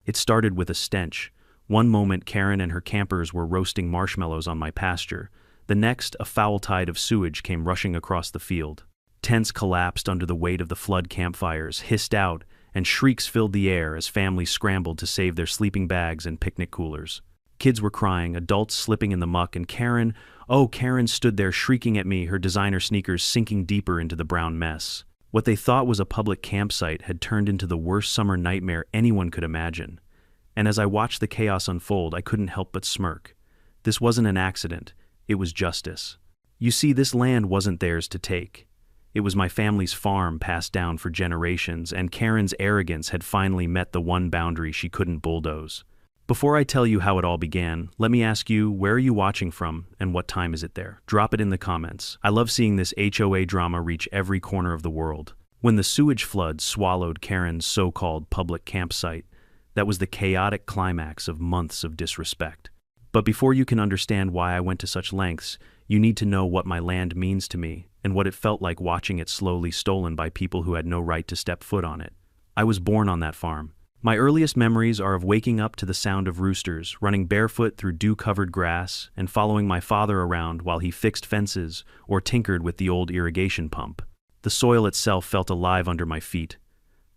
It started with a stench. One moment, Karen and her campers were roasting marshmallows on my pasture. The next, a foul tide of sewage came rushing across the field. Tents collapsed under the weight of the flood, campfires hissed out, and shrieks filled the air as families scrambled to save their sleeping bags and picnic coolers. Kids were crying, adults slipping in the muck, and Karen stood there shrieking at me, her designer sneakers sinking deeper into the brown mess. What they thought was a public campsite had turned into the worst summer nightmare anyone could imagine. And as I watched the chaos unfold, I couldn't help but smirk. This wasn't an accident, it was justice. You see, this land wasn't theirs to take. It was my family's farm, passed down for generations, and Karen's arrogance had finally met the one boundary she couldn't bulldoze. Before I tell you how it all began, let me ask you, where are you watching from and what time is it there? Drop it in the comments. I love seeing this HOA drama reach every corner of the world. When the sewage flood swallowed Karen's so-called public campsite, that was the chaotic climax of months of disrespect. But before you can understand why I went to such lengths, you need to know what my land means to me and what it felt like watching it slowly stolen by people who had no right to step foot on it. I was born on that farm. My earliest memories are of waking up to the sound of roosters, running barefoot through dew-covered grass, and following my father around while he fixed fences or tinkered with the old irrigation pump. The soil itself felt alive under my feet.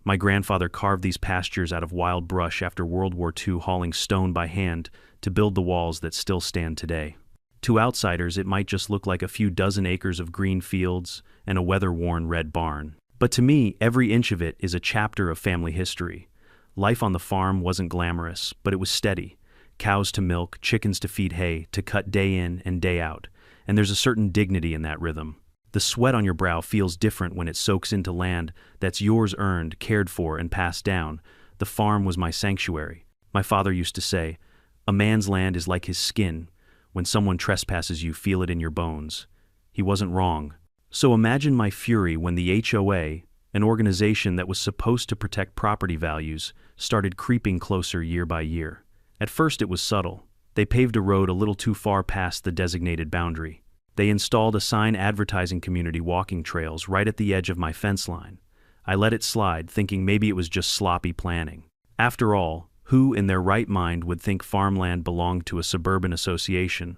My grandfather carved these pastures out of wild brush after World War II, hauling stone by hand to build the walls that still stand today. To outsiders, it might just look like a few dozen acres of green fields and a weather-worn red barn. But to me, every inch of it is a chapter of family history. Life on the farm wasn't glamorous, but it was steady. Cows to milk, chickens to feed hay, to cut day in and day out. And there's a certain dignity in that rhythm. The sweat on your brow feels different when it soaks into land that's yours, earned, cared for, and passed down. The farm was my sanctuary. My father used to say, "A man's land is like his skin. When someone trespasses you, feel it in your bones." He wasn't wrong. So imagine my fury when the HOA, an organization that was supposed to protect property values, started creeping closer year by year. At first it was subtle. They paved a road a little too far past the designated boundary. They installed a sign advertising community walking trails right at the edge of my fence line. I let it slide, thinking maybe it was just sloppy planning. After all, who in their right mind would think farmland belonged to a suburban association?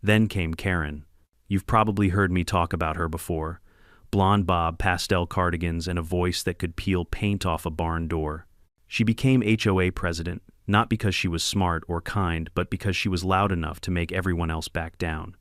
Then came Karen. You've probably heard me talk about her before. Blonde bob, pastel cardigans, and a voice that could peel paint off a barn door. She became HOA president, not because she was smart or kind, but because she was loud enough to make everyone else back down.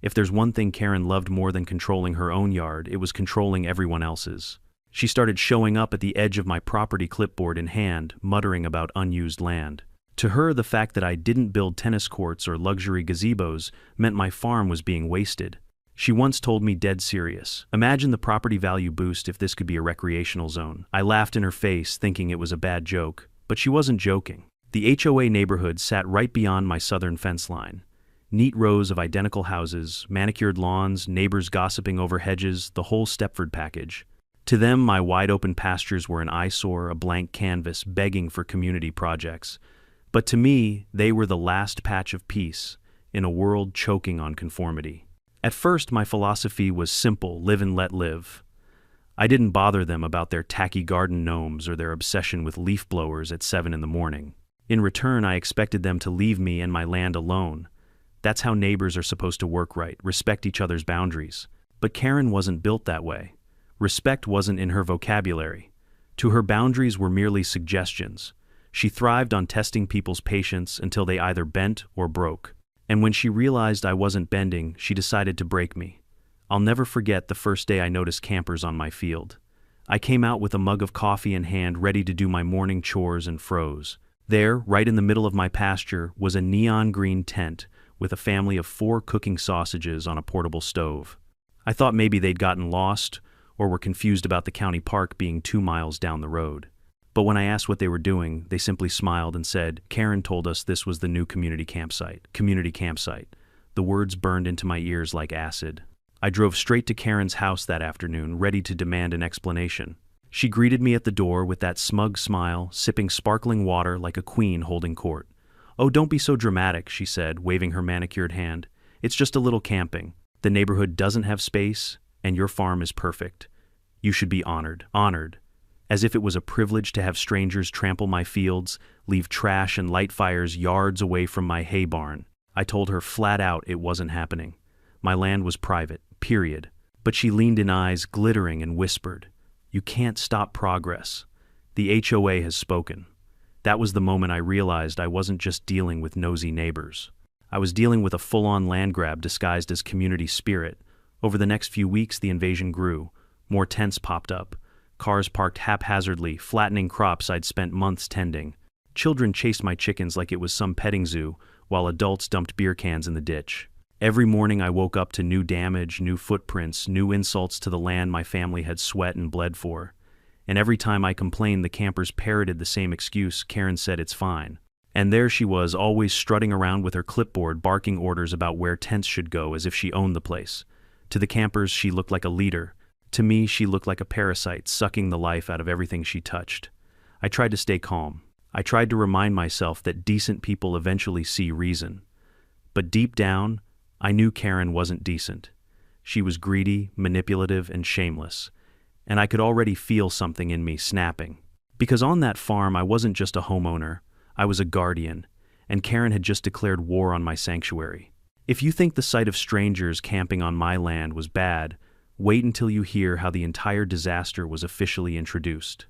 If there's one thing Karen loved more than controlling her own yard, it was controlling everyone else's. She started showing up at the edge of my property, clipboard in hand, muttering about unused land. To her, the fact that I didn't build tennis courts or luxury gazebos meant my farm was being wasted. She once told me, dead serious, "Imagine the property value boost if this could be a recreational zone." I laughed in her face, thinking it was a bad joke, but she wasn't joking. The HOA neighborhood sat right beyond my southern fence line. Neat rows of identical houses, manicured lawns, neighbors gossiping over hedges, the whole Stepford package. To them, my wide-open pastures were an eyesore, a blank canvas begging for community projects. But to me, they were the last patch of peace in a world choking on conformity. At first, my philosophy was simple: live and let live. I didn't bother them about their tacky garden gnomes or their obsession with leaf blowers at 7 in the morning. In return, I expected them to leave me and my land alone. That's how neighbors are supposed to work, right? Respect each other's boundaries. But Karen wasn't built that way. Respect wasn't in her vocabulary. To her, boundaries were merely suggestions. She thrived on testing people's patience until they either bent or broke. And when she realized I wasn't bending, she decided to break me. I'll never forget the first day I noticed campers on my field. I came out with a mug of coffee in hand, ready to do my morning chores, and froze. There, right in the middle of my pasture, was a neon green tent with a family of 4 cooking sausages on a portable stove. I thought maybe they'd gotten lost or were confused about the county park being 2 miles down the road. But when I asked what they were doing, they simply smiled and said, "Karen told us this was the new community campsite." Community campsite. The words burned into my ears like acid. I drove straight to Karen's house that afternoon, ready to demand an explanation. She greeted me at the door with that smug smile, sipping sparkling water like a queen holding court. "Oh, don't be so dramatic," she said, waving her manicured hand. "It's just a little camping. The neighborhood doesn't have space, and your farm is perfect. You should be honored." Honored. as if it was a privilege to have strangers trample my fields, leave trash and light fires yards away from my hay barn. I told her flat out it wasn't happening. My land was private, period. But she leaned in eyes glittering and whispered, "You can't stop progress. The HOA has spoken." That was the moment I realized I wasn't just dealing with nosy neighbors. I was dealing with a full-on land grab disguised as community spirit. Over the next few weeks, the invasion grew. More tents popped up. Cars parked haphazardly, flattening crops I'd spent months tending. Children chased my chickens like it was some petting zoo, while adults dumped beer cans in the ditch. Every morning I woke up to new damage, new footprints, new insults to the land my family had sweat and bled for. And every time I complained, the campers parroted the same excuse. Karen said it's fine. And there she was, always strutting around with her clipboard, barking orders about where tents should go as if she owned the place. To the campers, she looked like a leader. To me, she looked like a parasite, sucking the life out of everything she touched. I tried to stay calm. I tried to remind myself that decent people eventually see reason. But deep down, I knew Karen wasn't decent. She was greedy, manipulative, and shameless. And I could already feel something in me snapping. Because on that farm, I wasn't just a homeowner, I was a guardian, and Karen had just declared war on my sanctuary. If you think the sight of strangers camping on my land was bad, wait until you hear how the entire disaster was officially introduced.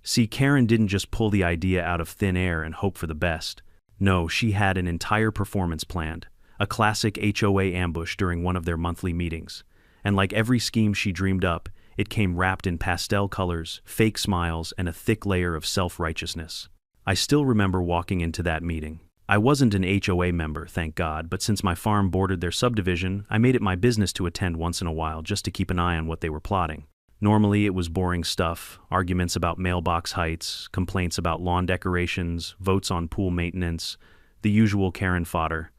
See, Karen didn't just pull the idea out of thin air and hope for the best. No, she had an entire performance planned, a classic HOA ambush during one of their monthly meetings. And like every scheme she dreamed up, it came wrapped in pastel colors, fake smiles, and a thick layer of self-righteousness. I still remember walking into that meeting. I wasn't an HOA member, thank God, but since my farm bordered their subdivision, I made it my business to attend once in a while just to keep an eye on what they were plotting. Normally, it was boring stuff, arguments about mailbox heights, complaints about lawn decorations, votes on pool maintenance, the usual Karen fodder.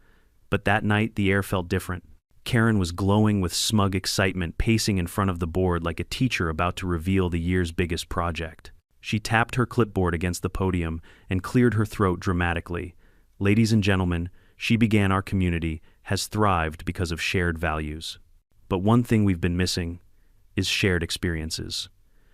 But that night, the air felt different. Karen was glowing with smug excitement, pacing in front of the board like a teacher about to reveal the year's biggest project. She tapped her clipboard against the podium and cleared her throat dramatically. "Ladies and gentlemen, she began our community, has thrived because of shared values. But one thing we've been missing is shared experiences."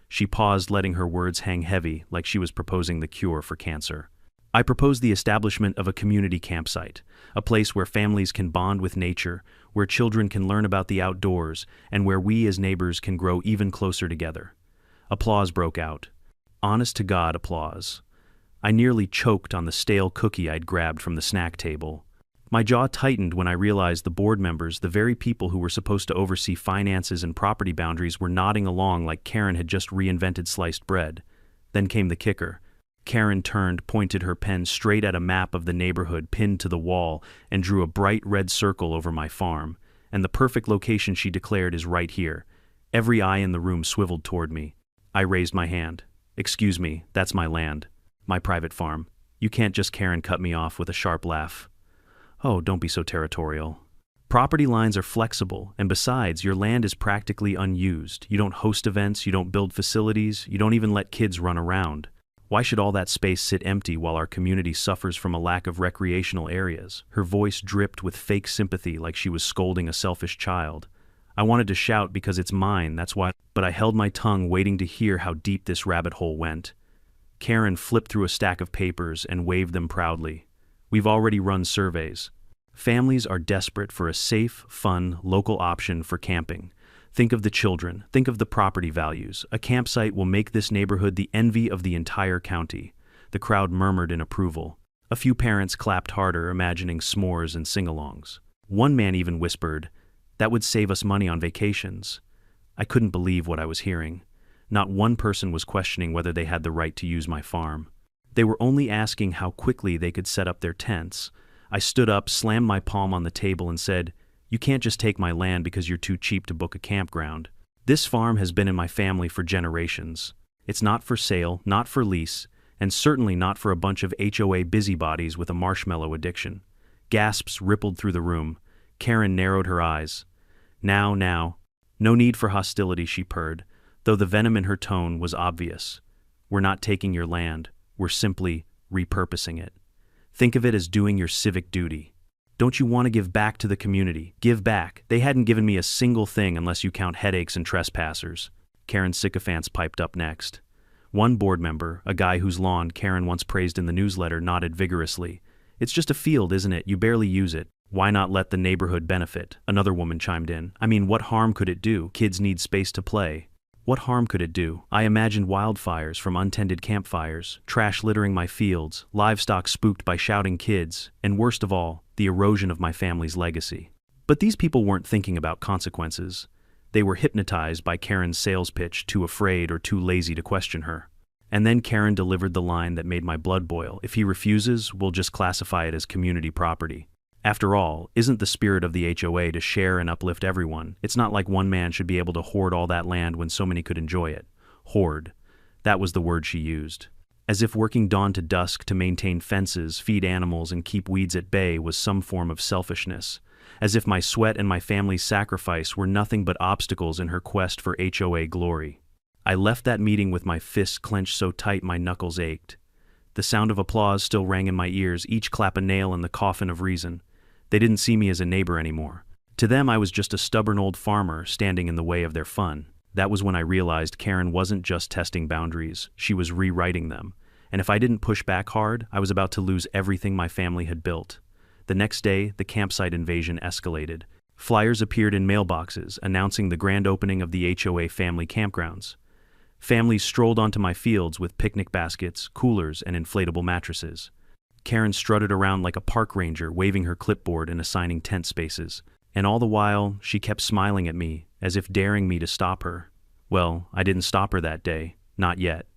She paused, letting her words hang heavy, like she was proposing the cure for cancer. "I propose the establishment of a community campsite, a place where families can bond with nature, where children can learn about the outdoors, and where we as neighbors can grow even closer together." Applause broke out. Honest-to-God applause. I nearly choked on the stale cookie I'd grabbed from the snack table. My jaw tightened when I realized the board members, the very people who were supposed to oversee finances and property boundaries, were nodding along like Karen had just reinvented sliced bread. Then came the kicker. Karen turned, pointed her pen straight at a map of the neighborhood pinned to the wall, and drew a bright red circle over my farm. And the perfect location, she declared, is right here. Every eye in the room swiveled toward me. I raised my hand. "Excuse me, that's my land. My private farm. You can't just," Karen cut me off with a sharp laugh. "Oh, don't be so territorial. Property lines are flexible, and besides, your land is practically unused. You don't host events, you don't build facilities, you don't even let kids run around. Why should all that space sit empty while our community suffers from a lack of recreational areas?" Her voice dripped with fake sympathy like she was scolding a selfish child. I wanted to shout because it's mine, that's why, but I held my tongue, waiting to hear how deep this rabbit hole went. Karen flipped through a stack of papers and waved them proudly. "We've already run surveys. Families are desperate for a safe, fun, local option for camping. Think of the children, think of the property values. A campsite will make this neighborhood the envy of the entire county." The crowd murmured in approval. A few parents clapped harder, imagining s'mores and sing-alongs. One man even whispered, "That would save us money on vacations." I couldn't believe what I was hearing. Not one person was questioning whether they had the right to use my farm. They were only asking how quickly they could set up their tents. I stood up, slammed my palm on the table, and said, "You can't just take my land because you're too cheap to book a campground. This farm has been in my family for generations. It's not for sale, not for lease, and certainly not for a bunch of HOA busybodies with a marshmallow addiction." Gasps rippled through the room. Karen narrowed her eyes. Now. No need for hostility," she purred, though the venom in her tone was obvious. "We're not taking your land. We're simply repurposing it. Think of it as doing your civic duty. Don't you want to give back to the community? Give back. They hadn't given me a single thing unless you count headaches and trespassers." Karen's sycophants piped up next. One board member, a guy whose lawn Karen once praised in the newsletter, nodded vigorously. "It's just a field, isn't it? You barely use it. Why not let the neighborhood benefit?" Another woman chimed in. "I mean, what harm could it do? Kids need space to play." What harm could it do? I imagined wildfires from untended campfires, trash littering my fields, livestock spooked by shouting kids, and worst of all, the erosion of my family's legacy. But these people weren't thinking about consequences. They were hypnotized by Karen's sales pitch, too afraid or too lazy to question her. And then Karen delivered the line that made my blood boil. "If he refuses, we'll just classify it as community property." After all, isn't the spirit of the HOA to share and uplift everyone? It's not like one man should be able to hoard all that land when so many could enjoy it. Hoard. That was the word she used. As if working dawn to dusk to maintain fences, feed animals, and keep weeds at bay was some form of selfishness. As if my sweat and my family's sacrifice were nothing but obstacles in her quest for HOA glory. I left that meeting with my fists clenched so tight my knuckles ached. The sound of applause still rang in my ears, each clap a nail in the coffin of reason. They didn't see me as a neighbor anymore. To them, I was just a stubborn old farmer standing in the way of their fun. That was when I realized Karen wasn't just testing boundaries, she was rewriting them. And if I didn't push back hard, I was about to lose everything my family had built. The next day, the campsite invasion escalated. Flyers appeared in mailboxes announcing the grand opening of the HOA family campgrounds. Families strolled onto my fields with picnic baskets, coolers, and inflatable mattresses. Karen strutted around like a park ranger, waving her clipboard and assigning tent spaces. And all the while, she kept smiling at me, as if daring me to stop her. Well, I didn't stop her that day. Not yet.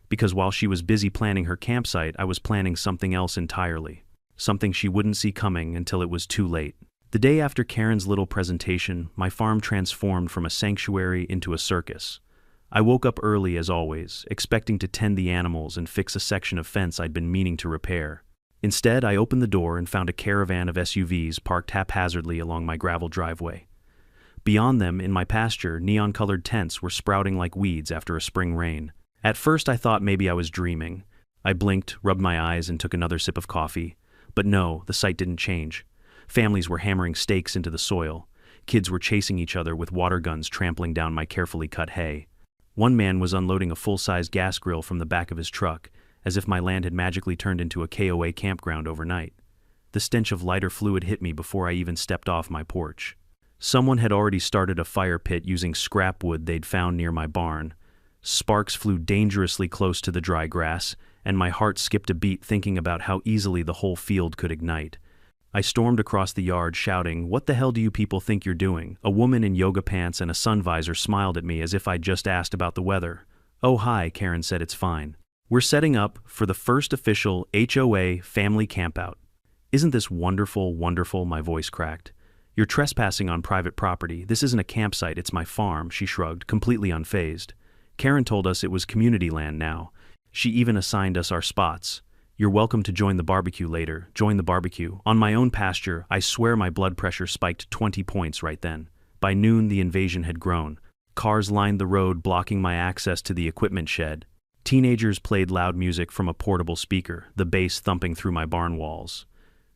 Because while she was busy planning her campsite, I was planning something else entirely. Something she wouldn't see coming until it was too late. The day after Karen's little presentation, my farm transformed from a sanctuary into a circus. I woke up early as always, expecting to tend the animals and fix a section of fence I'd been meaning to repair. Instead, I opened the door and found a caravan of SUVs parked haphazardly along my gravel driveway. Beyond them, in my pasture, neon-colored tents were sprouting like weeds after a spring rain. At first, I thought maybe I was dreaming. I blinked, rubbed my eyes, and took another sip of coffee. But no, the sight didn't change. Families were hammering stakes into the soil. Kids were chasing each other with water guns trampling down my carefully cut hay. One man was unloading a full-size gas grill from the back of his truck, as if my land had magically turned into a KOA campground overnight. The stench of lighter fluid hit me before I even stepped off my porch. Someone had already started a fire pit using scrap wood they'd found near my barn. Sparks flew dangerously close to the dry grass, and my heart skipped a beat thinking about how easily the whole field could ignite. I stormed across the yard shouting, "What the hell do you people think you're doing?" A woman in yoga pants and a sun visor smiled at me as if I'd just asked about the weather. "Oh hi," Karen said, "it's fine. We're setting up for the first official HOA family campout." "Isn't this wonderful, wonderful?" My voice cracked. "You're trespassing on private property. This isn't a campsite, it's my farm," she shrugged, completely unfazed. Karen told us it was community land now. She even assigned us our spots. "You're welcome to join the barbecue later." Join the barbecue. On my own pasture, I swear my blood pressure spiked 20 points right then. By noon, the invasion had grown. Cars lined the road, blocking my access to the equipment shed. Teenagers played loud music from a portable speaker, the bass thumping through my barn walls.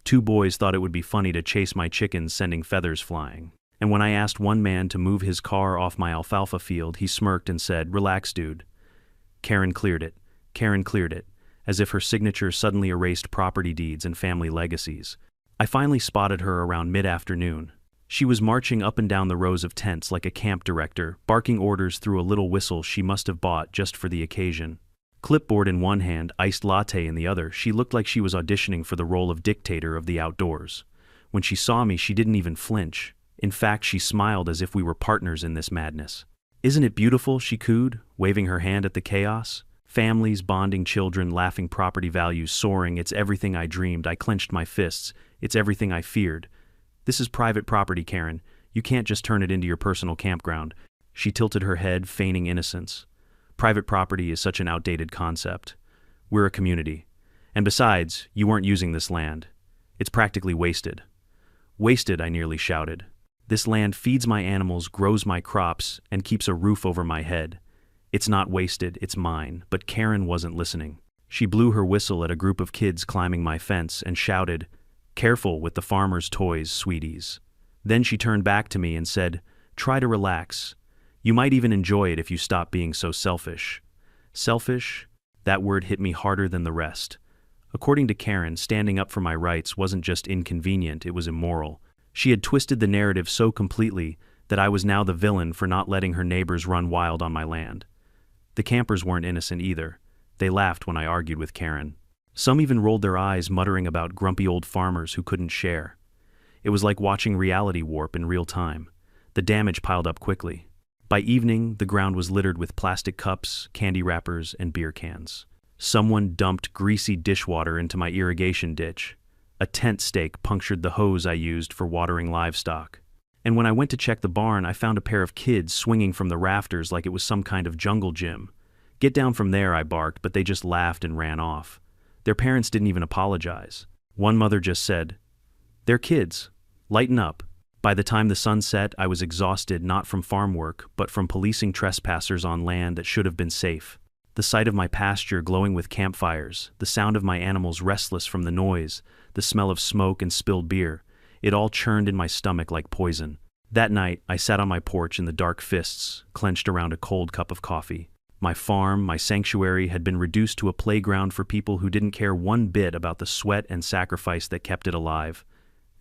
Two boys thought it would be funny to chase my chickens, sending feathers flying. And when I asked one man to move his car off my alfalfa field, he smirked and said, "Relax, dude." Karen cleared it. Karen cleared it, as if her signature suddenly erased property deeds and family legacies. I finally spotted her around mid-afternoon. She was marching up and down the rows of tents like a camp director, barking orders through a little whistle she must have bought just for the occasion. Clipboard in one hand, iced latte in the other, she looked like she was auditioning for the role of dictator of the outdoors. When she saw me, she didn't even flinch. In fact, she smiled as if we were partners in this madness. "Isn't it beautiful?" she cooed, waving her hand at the chaos. Families bonding, children laughing, property values soaring. It's everything I dreamed. I clenched my fists. It's everything I feared. "This is private property, Karen. You can't just turn it into your personal campground." She tilted her head, feigning innocence. "Private property is such an outdated concept. We're a community. And besides, you weren't using this land. It's practically wasted." "Wasted," I nearly shouted. "This land feeds my animals, grows my crops, and keeps a roof over my head. It's not wasted, it's mine." But Karen wasn't listening. She blew her whistle at a group of kids climbing my fence and shouted, "Careful with the farmer's toys, sweeties." Then she turned back to me and said, "Try to relax. You might even enjoy it if you stop being so selfish." Selfish? That word hit me harder than the rest. According to Karen, standing up for my rights wasn't just inconvenient, it was immoral. She had twisted the narrative so completely that I was now the villain for not letting her neighbors run wild on my land. The campers weren't innocent either. They laughed when I argued with Karen. Some even rolled their eyes, muttering about grumpy old farmers who couldn't share. It was like watching reality warp in real time. The damage piled up quickly. By evening, the ground was littered with plastic cups, candy wrappers, and beer cans. Someone dumped greasy dishwater into my irrigation ditch. A tent stake punctured the hose I used for watering livestock. And when I went to check the barn, I found a pair of kids swinging from the rafters like it was some kind of jungle gym. "Get down from there," I barked, but they just laughed and ran off. Their parents didn't even apologize. One mother just said, "They're kids. Lighten up." By the time the sun set, I was exhausted not from farm work, but from policing trespassers on land that should have been safe. The sight of my pasture glowing with campfires, the sound of my animals restless from the noise, the smell of smoke and spilled beer, it all churned in my stomach like poison. That night, I sat on my porch in the dark fists, clenched around a cold cup of coffee. My farm, my sanctuary, had been reduced to a playground for people who didn't care one bit about the sweat and sacrifice that kept it alive.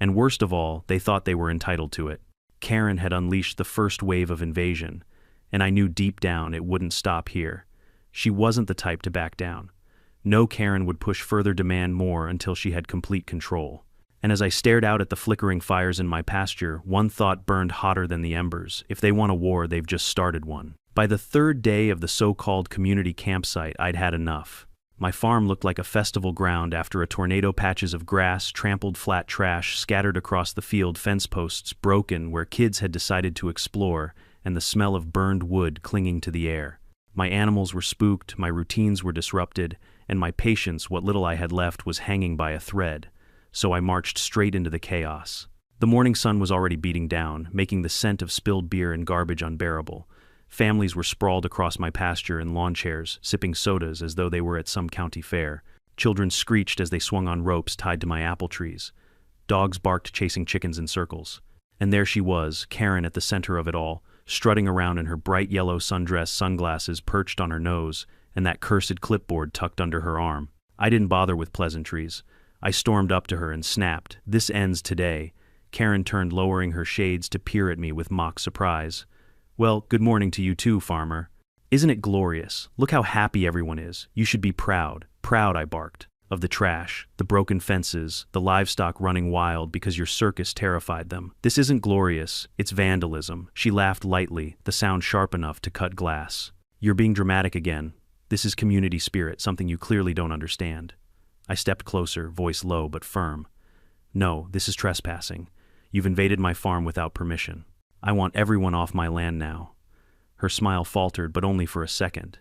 And worst of all, they thought they were entitled to it. Karen had unleashed the first wave of invasion, and I knew deep down it wouldn't stop here. She wasn't the type to back down. No Karen would push further, demand more until she had complete control. And as I stared out at the flickering fires in my pasture, one thought burned hotter than the embers. If they want a war, they've just started one. By the third day of the so-called community campsite, I'd had enough. My farm looked like a festival ground after a tornado. Patches of grass, trampled flat trash scattered across the field, fence posts broken where kids had decided to explore, and the smell of burned wood clinging to the air. My animals were spooked, my routines were disrupted, and my patience, what little I had left, was hanging by a thread. So I marched straight into the chaos. The morning sun was already beating down, making the scent of spilled beer and garbage unbearable. Families were sprawled across my pasture in lawn chairs, sipping sodas as though they were at some county fair. Children screeched as they swung on ropes tied to my apple trees. Dogs barked, chasing chickens in circles. And there she was, Karen at the center of it all, strutting around in her bright yellow sundress, sunglasses perched on her nose, and that cursed clipboard tucked under her arm. I didn't bother with pleasantries. I stormed up to her and snapped, "This ends today." Karen turned, lowering her shades to peer at me with mock surprise. "Well, good morning to you too, farmer. Isn't it glorious? Look how happy everyone is. You should be proud." "Proud," I barked, "of the trash, the broken fences, the livestock running wild because your circus terrified them. This isn't glorious, it's vandalism." She laughed lightly, the sound sharp enough to cut glass. "You're being dramatic again. This is community spirit, something you clearly don't understand." I stepped closer, voice low but firm. "No, this is trespassing. You've invaded my farm without permission. I want everyone off my land now." Her smile faltered, but only for a second.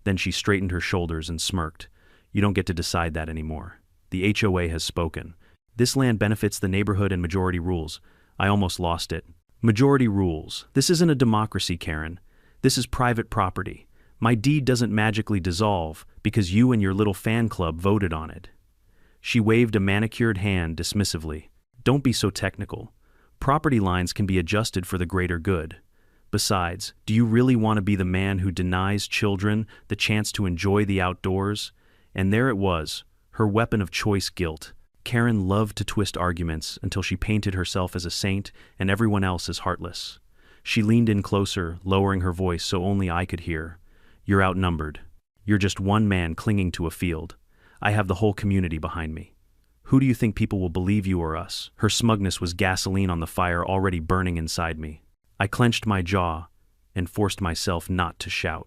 Then she straightened her shoulders and smirked. "You don't get to decide that anymore. The HOA has spoken. This land benefits the neighborhood and majority rules." I almost lost it. "Majority rules. This isn't a democracy, Karen. This is private property. My deed doesn't magically dissolve because you and your little fan club voted on it." She waved a manicured hand dismissively. "Don't be so technical. Property lines can be adjusted for the greater good. Besides, do you really want to be the man who denies children the chance to enjoy the outdoors?" And there it was, her weapon of choice, guilt. Karen loved to twist arguments until she painted herself as a saint and everyone else as heartless. She leaned in closer, lowering her voice so only I could hear. "You're outnumbered. You're just one man clinging to a field. I have the whole community behind me. Who do you think people will believe, you or us?" Her smugness was gasoline on the fire already burning inside me. I clenched my jaw and forced myself not to shout.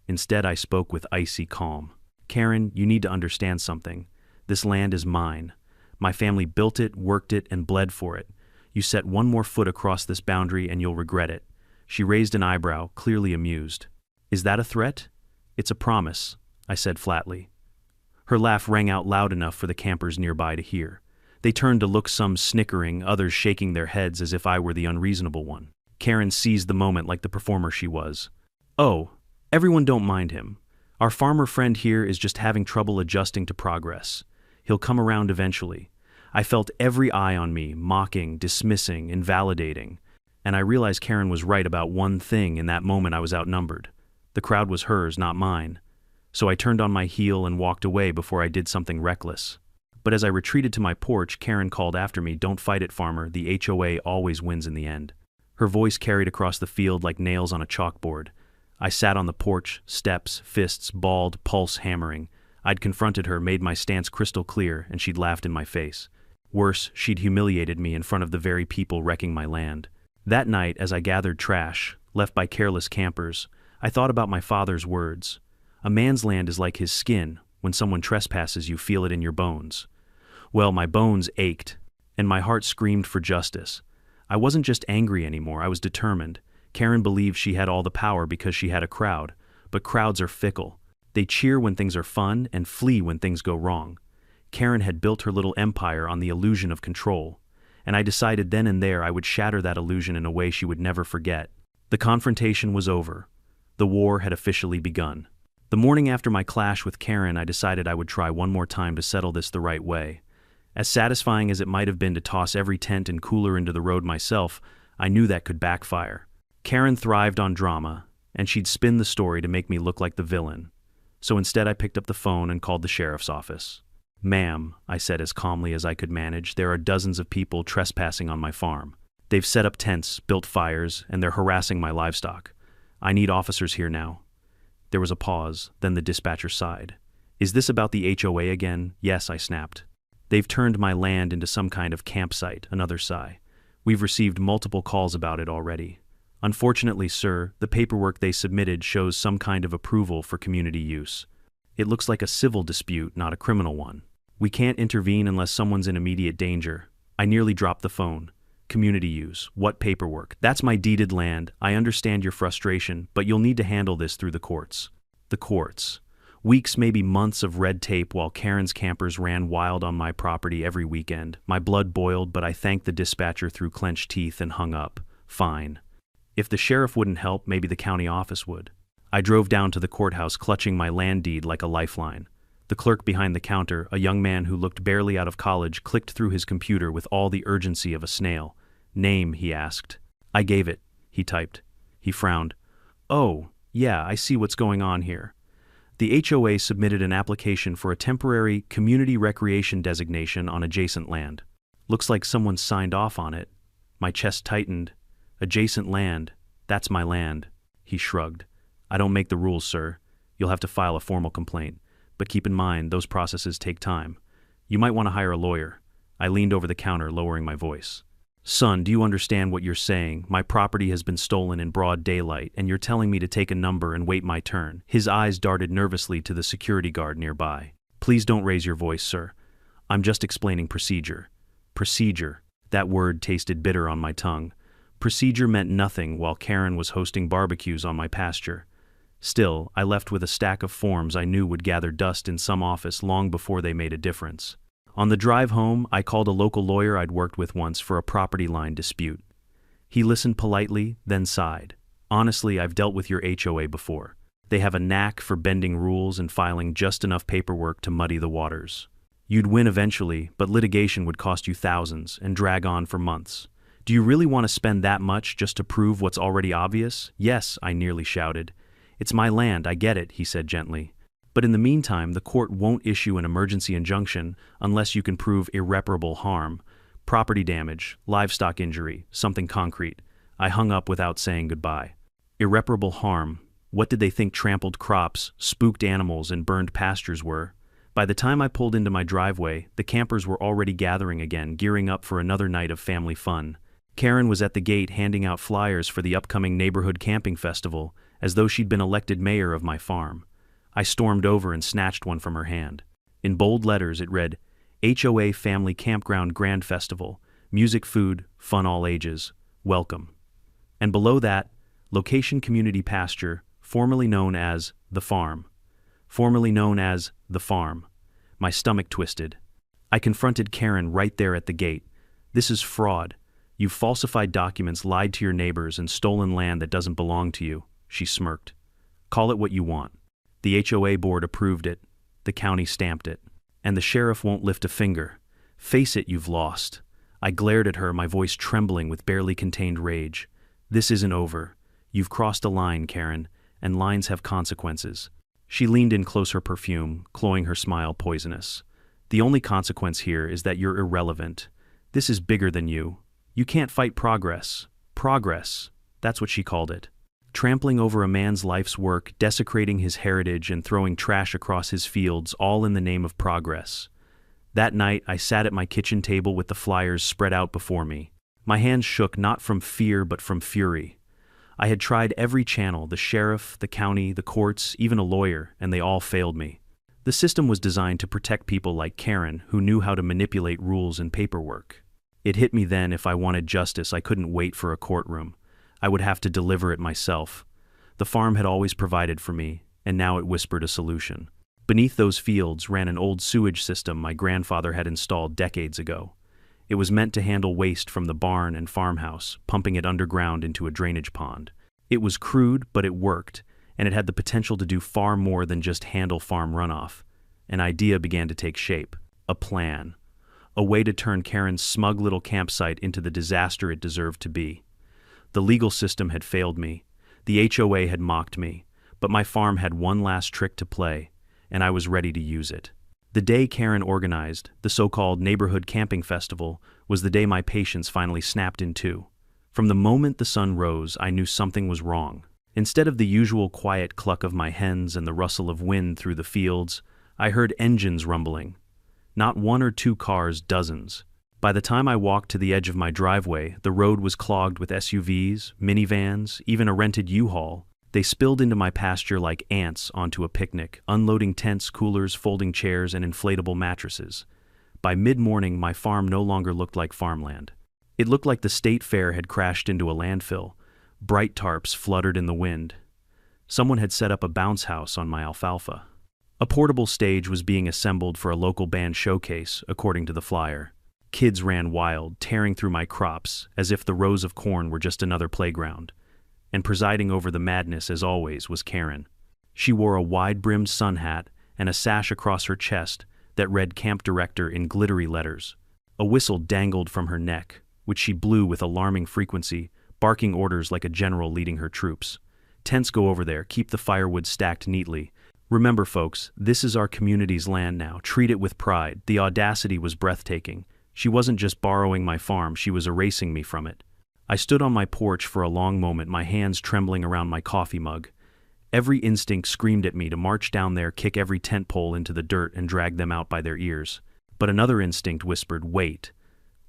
Instead, I spoke with icy calm. "Karen, you need to understand something. This land is mine. My family built it, worked it, and bled for it. You set one more foot across this boundary and you'll regret it." She raised an eyebrow, clearly amused. "Is that a threat?" "It's a promise," I said flatly. Her laugh rang out loud enough for the campers nearby to hear. They turned to look, some snickering, others shaking their heads as if I were the unreasonable one. Karen seized the moment like the performer she was. "Oh, everyone don't mind him. Our farmer friend here is just having trouble adjusting to progress. He'll come around eventually." I felt every eye on me, mocking, dismissing, invalidating. And I realized Karen was right about one thing. In that moment I was outnumbered. The crowd was hers, not mine. so I turned on my heel and walked away before I did something reckless. But as I retreated to my porch, Karen called after me, "Don't fight it, farmer. The HOA always wins in the end." Her voice carried across the field like nails on a chalkboard. I sat on the porch, steps, fists balled, pulse hammering. I'd confronted her, made my stance crystal clear, and she'd laughed in my face. Worse, she'd humiliated me in front of the very people wrecking my land. That night, as I gathered trash, left by careless campers, I thought about my father's words. A man's land is like his skin. When someone trespasses, you feel it in your bones. Well, my bones ached, and my heart screamed for justice. I wasn't just angry anymore, I was determined. Karen believed she had all the power because she had a crowd, but crowds are fickle. They cheer when things are fun and flee when things go wrong. Karen had built her little empire on the illusion of control, and I decided then and there I would shatter that illusion in a way she would never forget. The confrontation was over. The war had officially begun. The morning after my clash with Karen, I decided I would try one more time to settle this the right way. As satisfying as it might have been to toss every tent and cooler into the road myself, I knew that could backfire. Karen thrived on drama, and she'd spin the story to make me look like the villain. So instead I picked up the phone and called the sheriff's office. "Ma'am," I said as calmly as I could manage, "there are dozens of people trespassing on my farm. They've set up tents, built fires, and they're harassing my livestock. I need officers here now." There was a pause, then the dispatcher sighed. "Is this about the HOA again?" "Yes," I snapped. "They've turned my land into some kind of campsite," another sigh. "We've received multiple calls about it already. Unfortunately, sir, the paperwork they submitted shows some kind of approval for community use. It looks like a civil dispute, not a criminal one. We can't intervene unless someone's in immediate danger." I nearly dropped the phone. "Community use. What paperwork? That's my deeded land. I understand your frustration, but you'll need to handle this through the courts." The courts. Weeks, maybe months of red tape while Karen's campers ran wild on my property every weekend. My blood boiled, but I thanked the dispatcher through clenched teeth and hung up. Fine. If the sheriff wouldn't help, maybe the county office would. I drove down to the courthouse, clutching my land deed like a lifeline. The clerk behind the counter, a young man who looked barely out of college, clicked through his computer with all the urgency of a snail. "Name," he asked. I gave it. He typed. He frowned. "Oh, yeah, I see what's going on here." The HOA submitted an application for a temporary community recreation designation on adjacent land. "Looks like someone signed off on it." My chest tightened. "Adjacent land. That's my land." He shrugged. "I don't make the rules, sir. You'll have to file a formal complaint. But keep in mind, those processes take time. You might want to hire a lawyer." I leaned over the counter, lowering my voice. "Son, do you understand what you're saying? My property has been stolen in broad daylight, and you're telling me to take a number and wait my turn." His eyes darted nervously to the security guard nearby. "Please don't raise your voice, sir. I'm just explaining procedure." Procedure. That word tasted bitter on my tongue. Procedure meant nothing while Karen was hosting barbecues on my pasture. Still, I left with a stack of forms I knew would gather dust in some office long before they made a difference. On the drive home, I called a local lawyer I'd worked with once for a property line dispute. He listened politely, then sighed. "Honestly, I've dealt with your HOA before. They have a knack for bending rules and filing just enough paperwork to muddy the waters. You'd win eventually, but litigation would cost you thousands and drag on for months. Do you really want to spend that much just to prove what's already obvious?" "Yes," I nearly shouted. "It's my land, I get it," he said gently. "But in the meantime, the court won't issue an emergency injunction unless you can prove irreparable harm, property damage, livestock injury, something concrete." I hung up without saying goodbye. Irreparable harm. What did they think trampled crops, spooked animals, and burned pastures were? By the time I pulled into my driveway, the campers were already gathering again, gearing up for another night of family fun. Karen was at the gate handing out flyers for the upcoming neighborhood camping festival, as though she'd been elected mayor of my farm. I stormed over and snatched one from her hand. In bold letters it read, "HOA Family Campground Grand Festival, music, food, fun all ages, welcome." And below that, "Location Community Pasture, formerly known as The Farm." Formerly known as The Farm. My stomach twisted. I confronted Karen right there at the gate. "This is fraud. You've falsified documents, lied to your neighbors, and stolen land that doesn't belong to you." She smirked. "Call it what you want. The HOA board approved it. The county stamped it. And the sheriff won't lift a finger. Face it, you've lost." I glared at her, my voice trembling with barely contained rage. "This isn't over. You've crossed a line, Karen, and lines have consequences." She leaned in close, her perfume, cloying, her smile poisonous. The only consequence here is that you're irrelevant. This is bigger than you. You can't fight progress. Progress. That's what she called it. Trampling over a man's life's work, desecrating his heritage, and throwing trash across his fields, all in the name of progress. That night, I sat at my kitchen table with the flyers spread out before me. My hands shook not from fear but from fury. I had tried every channel, the sheriff, the county, the courts, even a lawyer, and they all failed me. The system was designed to protect people like Karen, who knew how to manipulate rules and paperwork. It hit me then, if I wanted justice, I couldn't wait for a courtroom. I would have to deliver it myself. The farm had always provided for me, and now it whispered a solution. Beneath those fields ran an old sewage system my grandfather had installed decades ago. It was meant to handle waste from the barn and farmhouse, pumping it underground into a drainage pond. It was crude, but it worked, and it had the potential to do far more than just handle farm runoff. An idea began to take shape. A plan. A way to turn Karen's smug little campsite into the disaster it deserved to be. The legal system had failed me. The HOA had mocked me. But my farm had one last trick to play, and I was ready to use it. The day Karen organized, the so-called neighborhood camping festival, was the day my patience finally snapped in two. From the moment the sun rose, I knew something was wrong. Instead of the usual quiet cluck of my hens and the rustle of wind through the fields, I heard engines rumbling. Not one or two cars, dozens. By the time I walked to the edge of my driveway, the road was clogged with SUVs, minivans, even a rented U-Haul. They spilled into my pasture like ants onto a picnic, unloading tents, coolers, folding chairs, and inflatable mattresses. By mid-morning, my farm no longer looked like farmland. It looked like the state fair had crashed into a landfill. Bright tarps fluttered in the wind. Someone had set up a bounce house on my alfalfa. A portable stage was being assembled for a local band showcase, according to the flyer. Kids ran wild, tearing through my crops, as if the rows of corn were just another playground. And presiding over the madness, as always, was Karen. She wore a wide-brimmed sun hat and a sash across her chest that read Camp Director in glittery letters. A whistle dangled from her neck, which she blew with alarming frequency, barking orders like a general leading her troops. Tents go over there, keep the firewood stacked neatly. Remember, folks, this is our community's land now. Treat it with pride. The audacity was breathtaking. She wasn't just borrowing my farm, she was erasing me from it. I stood on my porch for a long moment, my hands trembling around my coffee mug. Every instinct screamed at me to march down there, kick every tent pole into the dirt, and drag them out by their ears. But another instinct whispered, wait.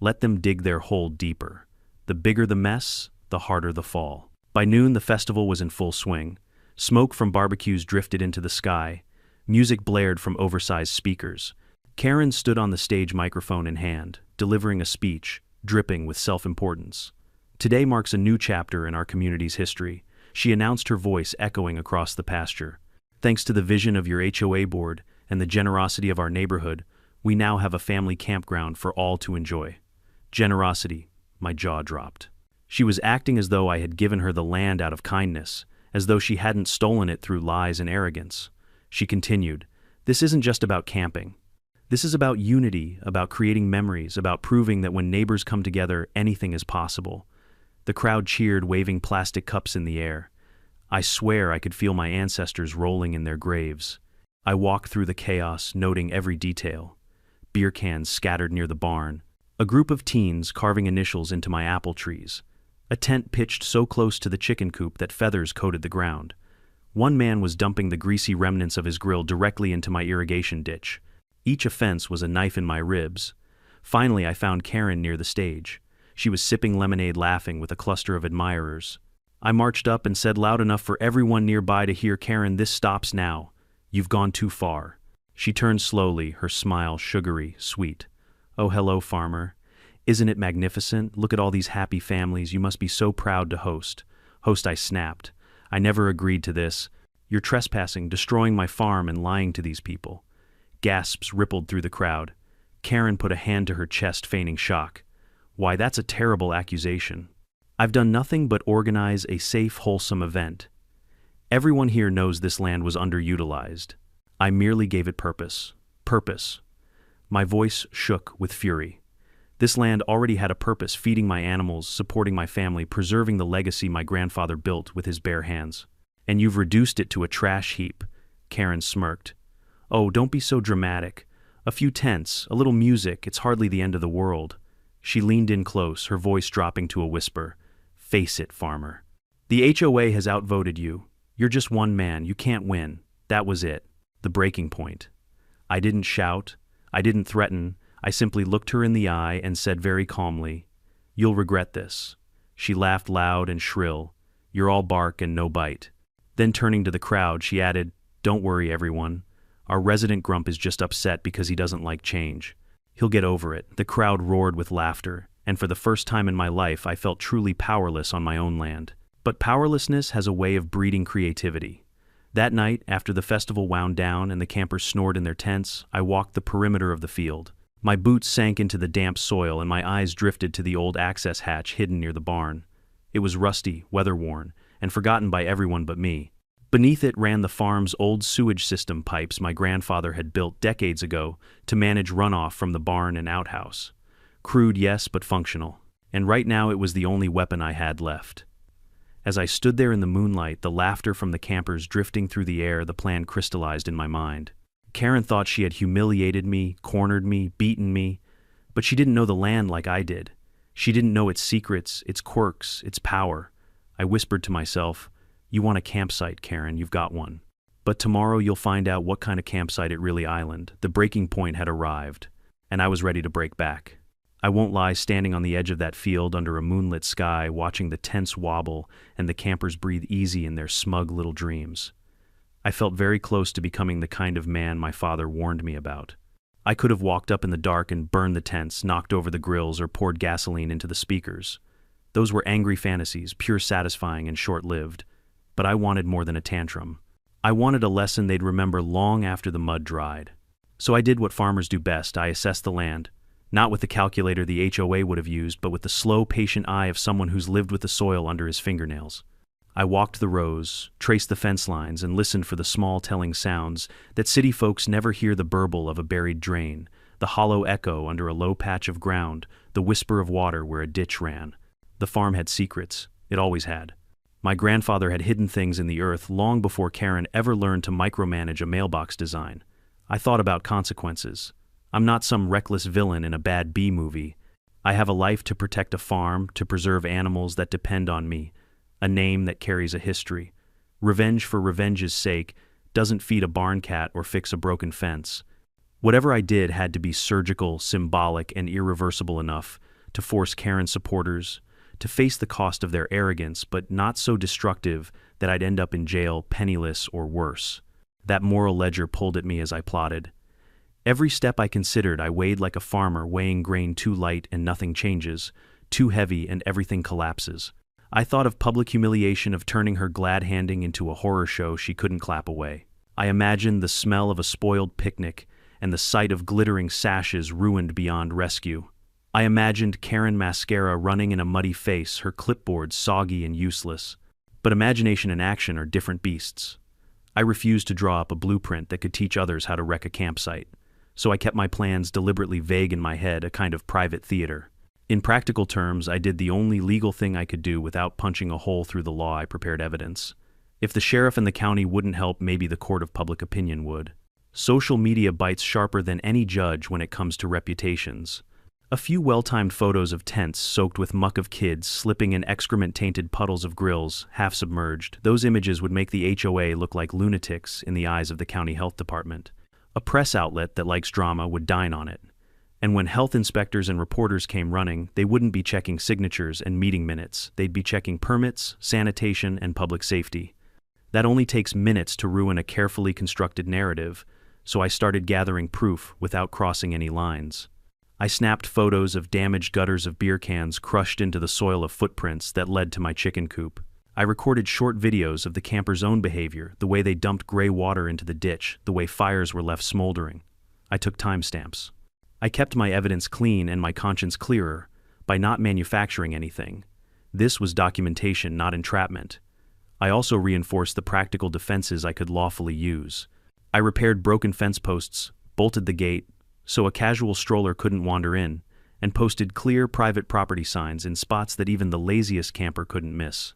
Let them dig their hole deeper. The bigger the mess, the harder the fall. By noon, the festival was in full swing. Smoke from barbecues drifted into the sky. Music blared from oversized speakers. Karen stood on the stage, microphone in hand, delivering a speech, dripping with self-importance. Today marks a new chapter in our community's history. She announced, her voice echoing across the pasture. Thanks to the vision of your HOA board and the generosity of our neighborhood, we now have a family campground for all to enjoy. Generosity. My jaw dropped. She was acting as though I had given her the land out of kindness, as though she hadn't stolen it through lies and arrogance. She continued, this isn't just about camping. This is about unity, about creating memories, about proving that when neighbors come together, anything is possible. The crowd cheered, waving plastic cups in the air. I swear I could feel my ancestors rolling in their graves. I walked through the chaos, noting every detail. Beer cans scattered near the barn. A group of teens carving initials into my apple trees. A tent pitched so close to the chicken coop that feathers coated the ground. One man was dumping the greasy remnants of his grill directly into my irrigation ditch. Each offense was a knife in my ribs. Finally, I found Karen near the stage. She was sipping lemonade, laughing with a cluster of admirers. I marched up and said loud enough for everyone nearby to hear, Karen, this stops now. You've gone too far. She turned slowly, her smile sugary, sweet. Oh, hello, farmer. Isn't it magnificent? Look at all these happy families. You must be so proud to host. Host, I snapped. I never agreed to this. You're trespassing, destroying my farm, and lying to these people. Gasps rippled through the crowd. Karen put a hand to her chest, feigning shock. Why, that's a terrible accusation. I've done nothing but organize a safe, wholesome event. Everyone here knows this land was underutilized. I merely gave it purpose. Purpose. My voice shook with fury. This land already had a purpose, feeding my animals, supporting my family, preserving the legacy my grandfather built with his bare hands. And you've reduced it to a trash heap. Karen smirked. "Oh, don't be so dramatic. A few tents, a little music, it's hardly the end of the world." She leaned in close, her voice dropping to a whisper. "Face it, farmer. The HOA has outvoted you. You're just one man, you can't win." That was it, the breaking point. I didn't shout, I didn't threaten, I simply looked her in the eye and said very calmly, "You'll regret this." She laughed loud and shrill. "You're all bark and no bite." Then turning to the crowd, she added, "Don't worry, everyone. Our resident grump is just upset because he doesn't like change. He'll get over it." The crowd roared with laughter, and for the first time in my life I felt truly powerless on my own land. But powerlessness has a way of breeding creativity. That night, after the festival wound down and the campers snored in their tents, I walked the perimeter of the field. My boots sank into the damp soil and my eyes drifted to the old access hatch hidden near the barn. It was rusty, weather-worn, and forgotten by everyone but me. Beneath it ran the farm's old sewage system pipes my grandfather had built decades ago to manage runoff from the barn and outhouse. Crude, yes, but functional. And right now it was the only weapon I had left. As I stood there in the moonlight, the laughter from the campers drifting through the air, the plan crystallized in my mind. Karen thought she had humiliated me, cornered me, beaten me, but she didn't know the land like I did. She didn't know its secrets, its quirks, its power. I whispered to myself, "You want a campsite, Karen, you've got one. But tomorrow you'll find out what kind of campsite it really island." The breaking point had arrived, and I was ready to break back. I won't lie, standing on the edge of that field under a moonlit sky, watching the tents wobble and the campers breathe easy in their smug little dreams. I felt very close to becoming the kind of man my father warned me about. I could have walked up in the dark and burned the tents, knocked over the grills, or poured gasoline into the speakers. Those were angry fantasies, pure satisfying and short-lived. But I wanted more than a tantrum. I wanted a lesson they'd remember long after the mud dried. So I did what farmers do best. I assessed the land. Not with the calculator the HOA would have used, but with the slow, patient eye of someone who's lived with the soil under his fingernails. I walked the rows, traced the fence lines, and listened for the small telling sounds that city folks never hear: the burble of a buried drain, the hollow echo under a low patch of ground, the whisper of water where a ditch ran. The farm had secrets. It always had. My grandfather had hidden things in the earth long before Karen ever learned to micromanage a mailbox design. I thought about consequences. I'm not some reckless villain in a bad B-movie. I have a life to protect, a farm, to preserve animals that depend on me, a name that carries a history. Revenge for revenge's sake doesn't feed a barn cat or fix a broken fence. Whatever I did had to be surgical, symbolic, and irreversible enough to force Karen's supporters to face the cost of their arrogance, but not so destructive that I'd end up in jail, penniless or worse. That moral ledger pulled at me as I plotted. Every step I considered I weighed like a farmer weighing grain: too light and nothing changes, too heavy and everything collapses. I thought of public humiliation, of turning her glad-handing into a horror show she couldn't clap away. I imagined the smell of a spoiled picnic and the sight of glittering sashes ruined beyond rescue. I imagined Karen mascara running in a muddy face, her clipboard soggy and useless. But imagination and action are different beasts. I refused to draw up a blueprint that could teach others how to wreck a campsite. So I kept my plans deliberately vague in my head, a kind of private theater. In practical terms, I did the only legal thing I could do without punching a hole through the law. I prepared evidence. If the sheriff and the county wouldn't help, maybe the court of public opinion would. Social media bites sharper than any judge when it comes to reputations. A few well-timed photos of tents soaked with muck, of kids slipping in excrement-tainted puddles of grills, half submerged. Those images would make the HOA look like lunatics in the eyes of the county health department. A press outlet that likes drama would dine on it. And when health inspectors and reporters came running, they wouldn't be checking signatures and meeting minutes. They'd be checking permits, sanitation, and public safety. That only takes minutes to ruin a carefully constructed narrative, so I started gathering proof without crossing any lines. I snapped photos of damaged gutters, of beer cans crushed into the soil, of footprints that led to my chicken coop. I recorded short videos of the campers' own behavior, the way they dumped gray water into the ditch, the way fires were left smoldering. I took timestamps. I kept my evidence clean and my conscience clearer by not manufacturing anything. This was documentation, not entrapment. I also reinforced the practical defenses I could lawfully use. I repaired broken fence posts, bolted the gate so a casual stroller couldn't wander in, and posted clear private property signs in spots that even the laziest camper couldn't miss.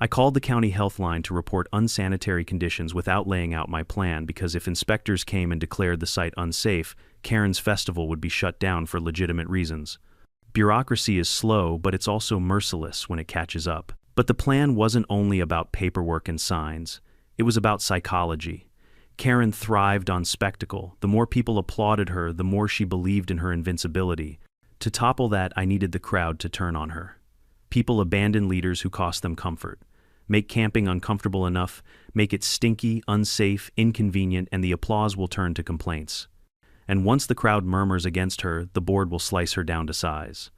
I called the county health line to report unsanitary conditions without laying out my plan because if inspectors came and declared the site unsafe, Karen's festival would be shut down for legitimate reasons. Bureaucracy is slow, but it's also merciless when it catches up. But the plan wasn't only about paperwork and signs. It was about psychology. Karen thrived on spectacle. The more people applauded her, the more she believed in her invincibility. To topple that, I needed the crowd to turn on her. People abandon leaders who cost them comfort. Make camping uncomfortable enough, make it stinky, unsafe, inconvenient, and the applause will turn to complaints. And once the crowd murmurs against her, the board will slice her down to size.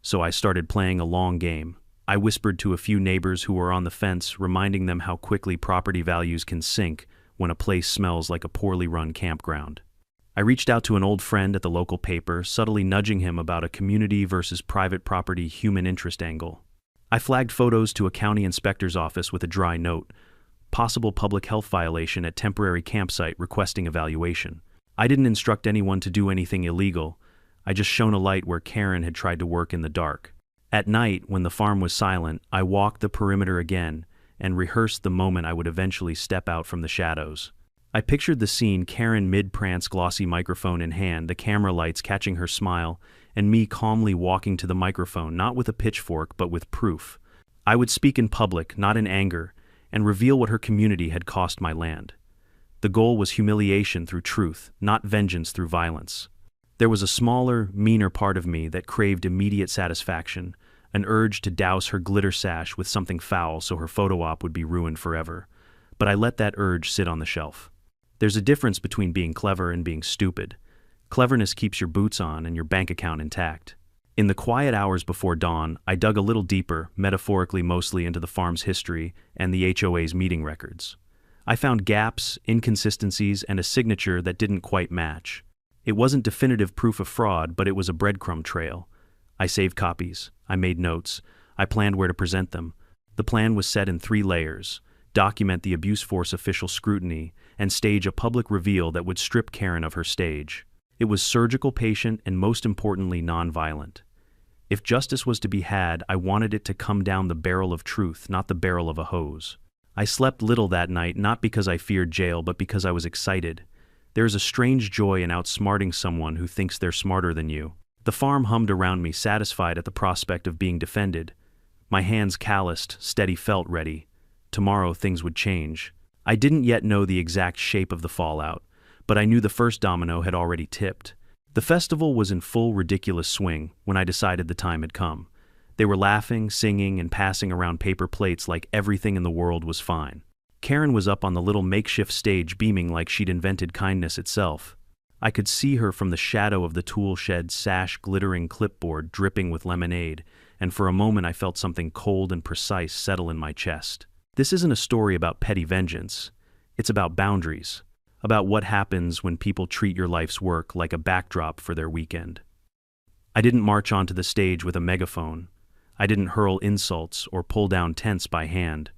So I started playing a long game. I whispered to a few neighbors who were on the fence, reminding them how quickly property values can sink when a place smells like a poorly run campground. I reached out to an old friend at the local paper, subtly nudging him about a community versus private property human interest angle. I flagged photos to a county inspector's office with a dry note, possible public health violation at temporary campsite requesting evaluation. I didn't instruct anyone to do anything illegal. I just shone a light where Karen had tried to work in the dark. At night, when the farm was silent, I walked the perimeter again and rehearsed the moment I would eventually step out from the shadows. I pictured the scene, Karen mid-prance, glossy microphone in hand, the camera lights catching her smile, and me calmly walking to the microphone, not with a pitchfork, but with proof. I would speak in public, not in anger, and reveal what her community had cost my land. The goal was humiliation through truth, not vengeance through violence. There was a smaller, meaner part of me that craved immediate satisfaction, an urge to douse her glitter sash with something foul so her photo op would be ruined forever. But I let that urge sit on the shelf. There's a difference between being clever and being stupid. Cleverness keeps your boots on and your bank account intact. In the quiet hours before dawn, I dug a little deeper, metaphorically mostly, into the farm's history and the HOA's meeting records. I found gaps, inconsistencies, and a signature that didn't quite match. It wasn't definitive proof of fraud, but it was a breadcrumb trail. I saved copies. I made notes. I planned where to present them. The plan was set in 3 layers: document the abuse force official scrutiny, and stage a public reveal that would strip Karen of her stage. It was surgical, patient, and most importantly, non-violent. If justice was to be had, I wanted it to come down the barrel of truth, not the barrel of a hose. I slept little that night, not because I feared jail, but because I was excited. There is a strange joy in outsmarting someone who thinks they're smarter than you. The farm hummed around me, satisfied at the prospect of being defended. My hands calloused, steady felt ready. Tomorrow things would change. I didn't yet know the exact shape of the fallout, but I knew the first domino had already tipped. The festival was in full ridiculous swing when I decided the time had come. They were laughing, singing, and passing around paper plates like everything in the world was fine. Karen was up on the little makeshift stage, beaming like she'd invented kindness itself. I could see her from the shadow of the tool shed, sash glittering, clipboard dripping with lemonade, and for a moment I felt something cold and precise settle in my chest. This isn't a story about petty vengeance. It's about boundaries, about what happens when people treat your life's work like a backdrop for their weekend. I didn't march onto the stage with a megaphone. I didn't hurl insults or pull down tents by hand.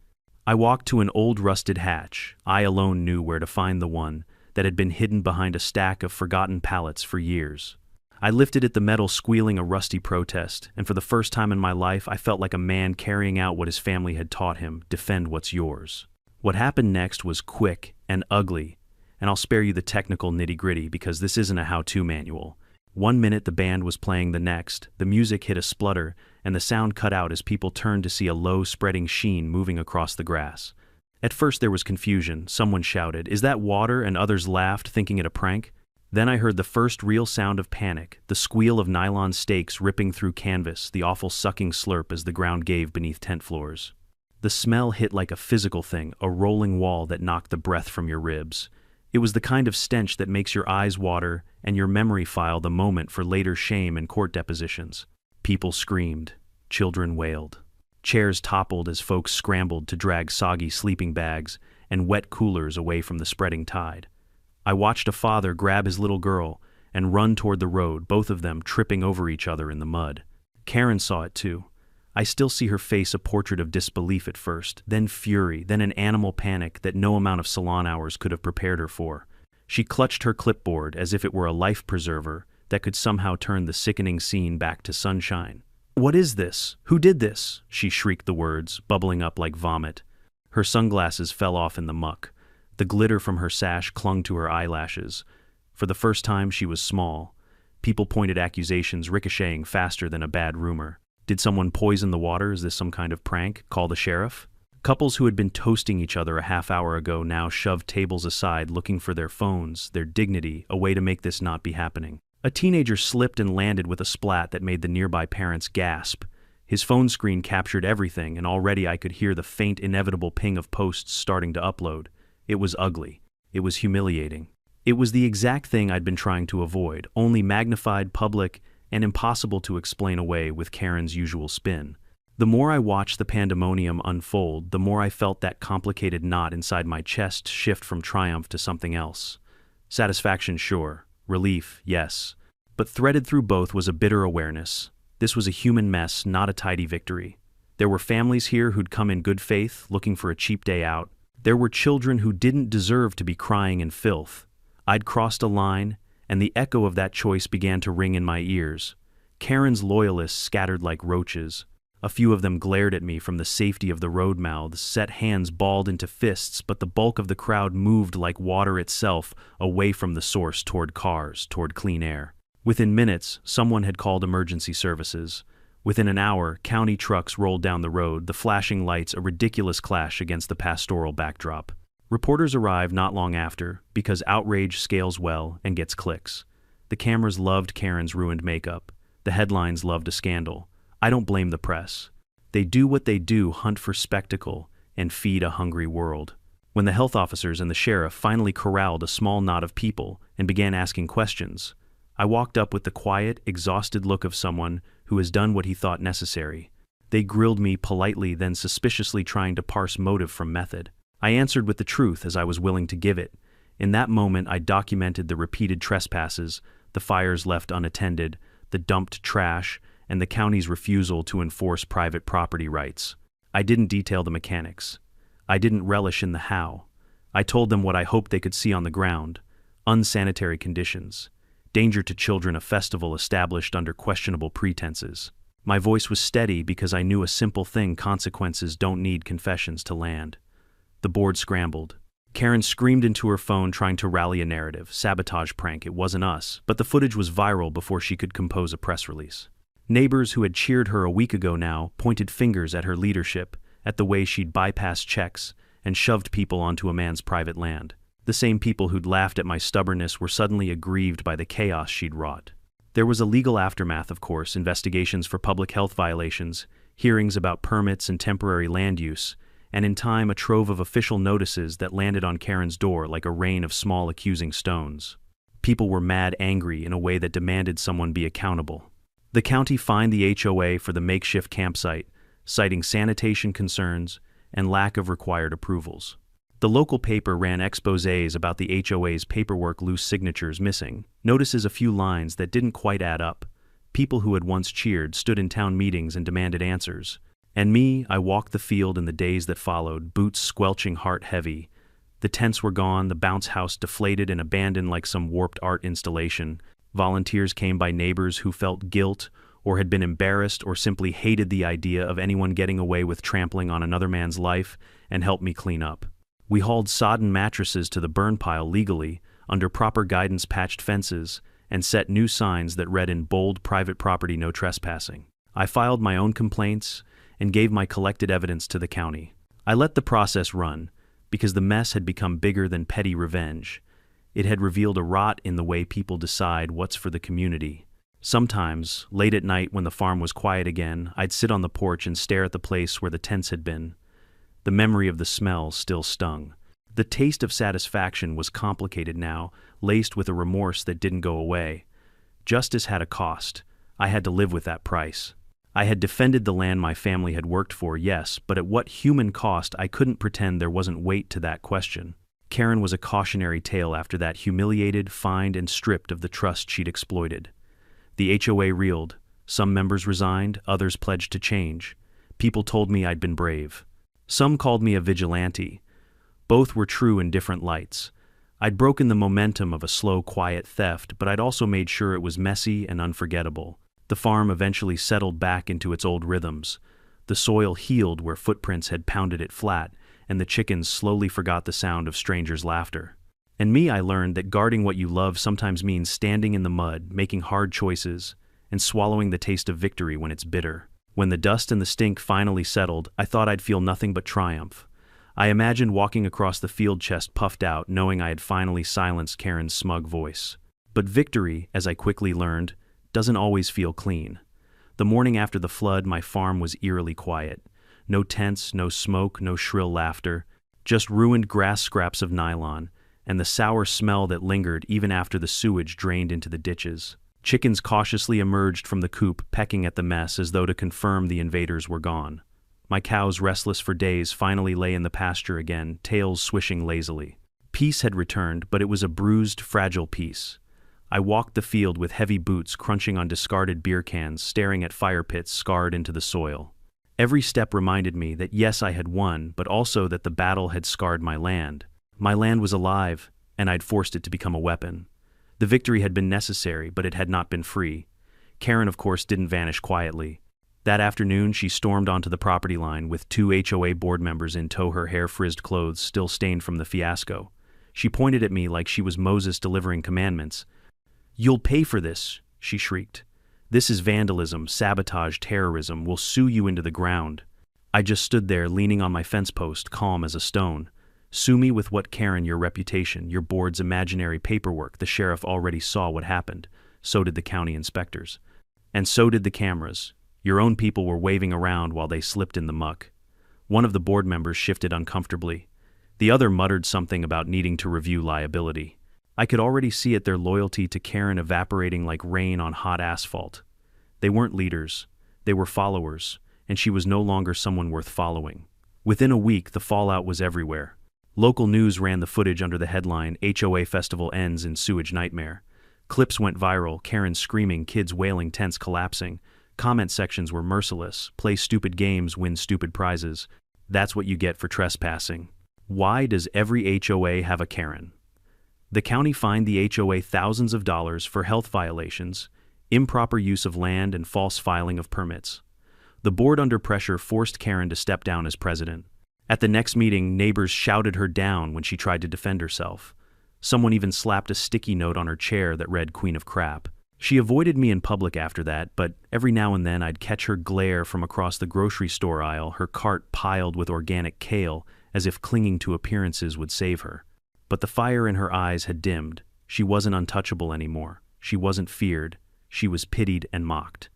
I walked to an old rusted hatch. I alone knew where to find the one that had been hidden behind a stack of forgotten pallets for years. I lifted at the metal, squealing a rusty protest, and for the first time in my life I felt like a man carrying out what his family had taught him: defend what's yours. What happened next was quick and ugly, and I'll spare you the technical nitty-gritty because this isn't a how-to manual. 1 minute the band was playing, the next, the music hit a splutter, and the sound cut out as people turned to see a low, spreading sheen moving across the grass. At first there was confusion. Someone shouted, "Is that water?" and others laughed, thinking it a prank. Then I heard the first real sound of panic, the squeal of nylon stakes ripping through canvas, the awful sucking slurp as the ground gave beneath tent floors. The smell hit like a physical thing, a rolling wall that knocked the breath from your ribs. It was the kind of stench that makes your eyes water and your memory file the moment for later shame and court depositions. People screamed. Children wailed. Chairs toppled as folks scrambled to drag soggy sleeping bags and wet coolers away from the spreading tide. I watched a father grab his little girl and run toward the road, both of them tripping over each other in the mud. Karen saw it too. I still see her face, a portrait of disbelief at first, then fury, then an animal panic that no amount of salon hours could have prepared her for. She clutched her clipboard as if it were a life preserver that could somehow turn the sickening scene back to sunshine. "What is this? Who did this?" She shrieked the words, bubbling up like vomit. Her sunglasses fell off in the muck. The glitter from her sash clung to her eyelashes. For the first time, she was small. People pointed accusations ricocheting faster than a bad rumor. Did someone poison the water? Is this some kind of prank? Call the sheriff? Couples who had been toasting each other a half hour ago now shoved tables aside, looking for their phones, their dignity, a way to make this not be happening. A teenager slipped and landed with a splat that made the nearby parents gasp. His phone screen captured everything, and already I could hear the faint, inevitable ping of posts starting to upload. It was ugly. It was humiliating. It was the exact thing I'd been trying to avoid, only magnified, public, and impossible to explain away with Karen's usual spin. The more I watched the pandemonium unfold, the more I felt that complicated knot inside my chest shift from triumph to something else. Satisfaction, sure. Relief, yes. But threaded through both was a bitter awareness. This was a human mess, not a tidy victory. There were families here who'd come in good faith, looking for a cheap day out. There were children who didn't deserve to be crying in filth. I'd crossed a line, and the echo of that choice began to ring in my ears. Karen's loyalists scattered like roaches. A few of them glared at me from the safety of the road mouths, set hands balled into fists, but the bulk of the crowd moved like water itself, away from the source toward cars, toward clean air. Within minutes, someone had called emergency services. Within an hour, county trucks rolled down the road, the flashing lights a ridiculous clash against the pastoral backdrop. Reporters arrived not long after, because outrage scales well and gets clicks. The cameras loved Karen's ruined makeup. The headlines loved a scandal. I don't blame the press. They do what they do, hunt for spectacle, and feed a hungry world. When the health officers and the sheriff finally corralled a small knot of people and began asking questions, I walked up with the quiet, exhausted look of someone who has done what he thought necessary. They grilled me politely, then suspiciously trying to parse motive from method. I answered with the truth as I was willing to give it. In that moment, I documented the repeated trespasses, the fires left unattended, the dumped trash, and the county's refusal to enforce private property rights. I didn't detail the mechanics. I didn't relish in the how. I told them what I hoped they could see on the ground: unsanitary conditions, danger to children, a festival established under questionable pretenses. My voice was steady because I knew a simple thing: consequences don't need confessions to land. The board scrambled. Karen screamed into her phone, trying to rally a narrative. Sabotage prank, it wasn't us, but the footage was viral before she could compose a press release. Neighbors who had cheered her a week ago now pointed fingers at her leadership, at the way she'd bypassed checks and shoved people onto a man's private land. The same people who'd laughed at my stubbornness were suddenly aggrieved by the chaos she'd wrought. There was a legal aftermath, of course: investigations for public health violations, hearings about permits and temporary land use, and in time a trove of official notices that landed on Karen's door like a rain of small accusing stones. People were mad angry in a way that demanded someone be accountable. The county fined the HOA for the makeshift campsite, citing sanitation concerns and lack of required approvals. The local paper ran exposés about the HOA's paperwork, loose signatures missing, notices a few lines that didn't quite add up. People who had once cheered stood in town meetings and demanded answers. And me, I walked the field in the days that followed, boots squelching, heart heavy. The tents were gone, the bounce house deflated and abandoned like some warped art installation. Volunteers came by neighbors who felt guilt or had been embarrassed or simply hated the idea of anyone getting away with trampling on another man's life, and helped me clean up. We hauled sodden mattresses to the burn pile legally, under proper guidance, patched fences, and set new signs that read in bold, "Private property, no trespassing." I filed my own complaints and gave my collected evidence to the county. I let the process run, because the mess had become bigger than petty revenge. It had revealed a rot in the way people decide what's for the community. Sometimes, late at night when the farm was quiet again, I'd sit on the porch and stare at the place where the tents had been. The memory of the smell still stung. The taste of satisfaction was complicated now, laced with a remorse that didn't go away. Justice had a cost. I had to live with that price. I had defended the land my family had worked for, yes, but at what human cost? I couldn't pretend there wasn't weight to that question. Karen was a cautionary tale after that, humiliated, fined, and stripped of the trust she'd exploited. The HOA reeled. Some members resigned, others pledged to change. People told me I'd been brave. Some called me a vigilante. Both were true in different lights. I'd broken the momentum of a slow, quiet theft, but I'd also made sure it was messy and unforgettable. The farm eventually settled back into its old rhythms. The soil healed where footprints had pounded it flat, and the chickens slowly forgot the sound of strangers' laughter. And me, I learned that guarding what you love sometimes means standing in the mud, making hard choices, and swallowing the taste of victory when it's bitter. When the dust and the stink finally settled, I thought I'd feel nothing but triumph. I imagined walking across the field chest puffed out, knowing I had finally silenced Karen's smug voice. But victory, as I quickly learned, doesn't always feel clean. The morning after the flood, my farm was eerily quiet. No tents, no smoke, no shrill laughter, just ruined grass scraps of nylon, and the sour smell that lingered even after the sewage drained into the ditches. Chickens cautiously emerged from the coop, pecking at the mess as though to confirm the invaders were gone. My cows, restless for days, finally lay in the pasture again, tails swishing lazily. Peace had returned, but it was a bruised, fragile peace. I walked the field with heavy boots crunching on discarded beer cans, staring at fire pits scarred into the soil. Every step reminded me that yes, I had won, but also that the battle had scarred my land. My land was alive, and I'd forced it to become a weapon. The victory had been necessary, but it had not been free. Karen, of course, didn't vanish quietly. That afternoon, she stormed onto the property line with 2 HOA board members in tow, her hair-frizzed clothes still stained from the fiasco. She pointed at me like she was Moses delivering commandments. "You'll pay for this," she shrieked. "This is vandalism, sabotage, terrorism. We'll sue you into the ground." I just stood there, leaning on my fence post, calm as a stone. Sue me with what, Karen? Your reputation, your board's imaginary paperwork. The sheriff already saw what happened. So did the county inspectors. And so did the cameras. Your own people were waving around while they slipped in the muck. One of the board members shifted uncomfortably. The other muttered something about needing to review liability. I could already see it, their loyalty to Karen evaporating like rain on hot asphalt. They weren't leaders. They were followers, and she was no longer someone worth following. Within a week, the fallout was everywhere. Local news ran the footage under the headline, "HOA Festival Ends in Sewage Nightmare." Clips went viral, Karen screaming, kids wailing, tents collapsing. Comment sections were merciless. Play stupid games, win stupid prizes. That's what you get for trespassing. Why does every HOA have a Karen? The county fined the HOA thousands of dollars for health violations, improper use of land, and false filing of permits. The board, under pressure, forced Karen to step down as president. At the next meeting, neighbors shouted her down when she tried to defend herself. Someone even slapped a sticky note on her chair that read "Queen of Crap." She avoided me in public after that, but every now and then I'd catch her glare from across the grocery store aisle, her cart piled with organic kale, as if clinging to appearances would save her. But the fire in her eyes had dimmed. She wasn't untouchable anymore. She wasn't feared. She was pitied and mocked.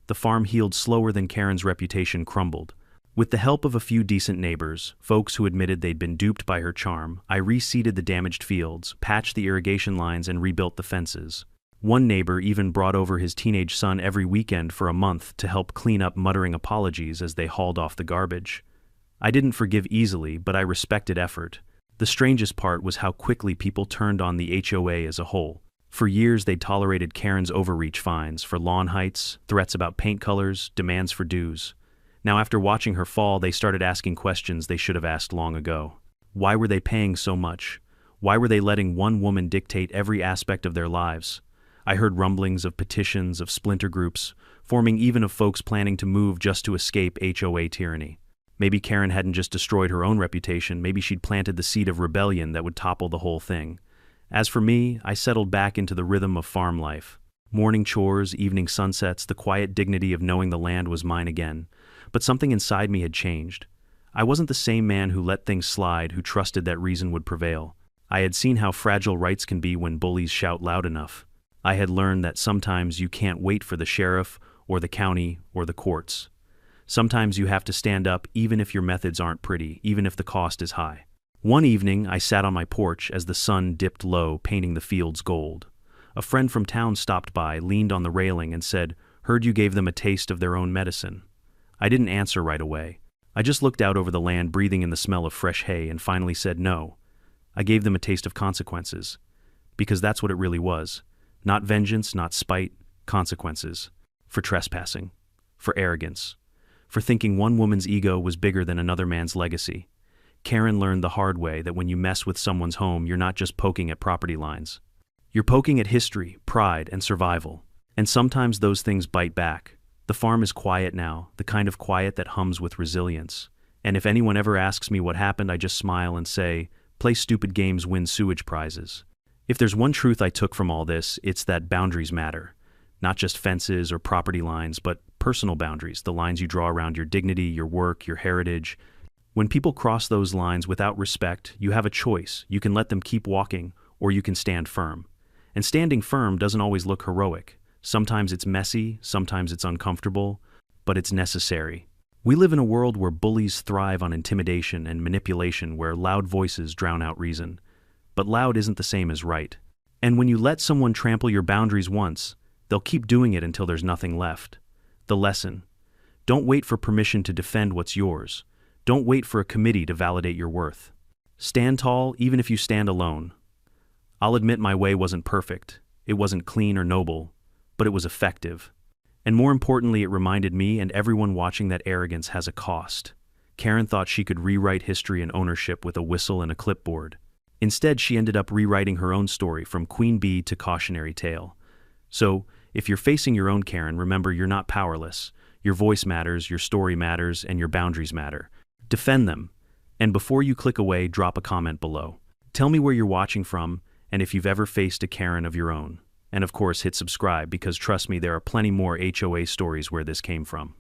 The farm healed slower than Karen's reputation crumbled. With the help of a few decent neighbors, folks who admitted they'd been duped by her charm, I reseeded the damaged fields, patched the irrigation lines, and rebuilt the fences. One neighbor even brought over his teenage son every weekend for a month to help clean up, muttering apologies as they hauled off the garbage. I didn't forgive easily, but I respected effort. The strangest part was how quickly people turned on the HOA as a whole. For years, they tolerated Karen's overreach fines for lawn heights, threats about paint colors, demands for dues. Now, after watching her fall, they started asking questions they should have asked long ago. Why were they paying so much? Why were they letting one woman dictate every aspect of their lives? I heard rumblings of petitions, of splinter groups, forming even of folks planning to move just to escape HOA tyranny. Maybe Karen hadn't just destroyed her own reputation, maybe she'd planted the seed of rebellion that would topple the whole thing. As for me, I settled back into the rhythm of farm life. Morning chores, evening sunsets, the quiet dignity of knowing the land was mine again. But something inside me had changed. I wasn't the same man who let things slide, who trusted that reason would prevail. I had seen how fragile rights can be when bullies shout loud enough. I had learned that sometimes you can't wait for the sheriff or the county or the courts. Sometimes you have to stand up even if your methods aren't pretty, even if the cost is high. One evening, I sat on my porch as the sun dipped low, painting the fields gold. A friend from town stopped by, leaned on the railing, and said, "Heard you gave them a taste of their own medicine." I didn't answer right away. I just looked out over the land, breathing in the smell of fresh hay, and finally said no. I gave them a taste of consequences. Because that's what it really was. Not vengeance, not spite, consequences. For trespassing. For arrogance. For thinking one woman's ego was bigger than another man's legacy. Karen learned the hard way that when you mess with someone's home, you're not just poking at property lines. You're poking at history, pride, and survival. And sometimes those things bite back. The farm is quiet now, the kind of quiet that hums with resilience. And if anyone ever asks me what happened, I just smile and say, play stupid games, win sewage prizes. If there's one truth I took from all this, it's that boundaries matter. Not just fences or property lines, but personal boundaries, the lines you draw around your dignity, your work, your heritage. When people cross those lines without respect, you have a choice. You can let them keep walking, or you can stand firm. And standing firm doesn't always look heroic. Sometimes it's messy, sometimes it's uncomfortable, but it's necessary. We live in a world where bullies thrive on intimidation and manipulation, where loud voices drown out reason. But loud isn't the same as right. And when you let someone trample your boundaries once, they'll keep doing it until there's nothing left. The lesson: don't wait for permission to defend what's yours. Don't wait for a committee to validate your worth. Stand tall, even if you stand alone. I'll admit my way wasn't perfect. It wasn't clean or noble, but it was effective. And more importantly, it reminded me and everyone watching that arrogance has a cost. Karen thought she could rewrite history and ownership with a whistle and a clipboard. Instead, she ended up rewriting her own story from queen bee to cautionary tale. So, if you're facing your own Karen, remember you're not powerless. Your voice matters, your story matters, and your boundaries matter. Defend them. And before you click away, drop a comment below. Tell me where you're watching from, and if you've ever faced a Karen of your own. And of course, hit subscribe, because trust me, there are plenty more HOA stories where this came from.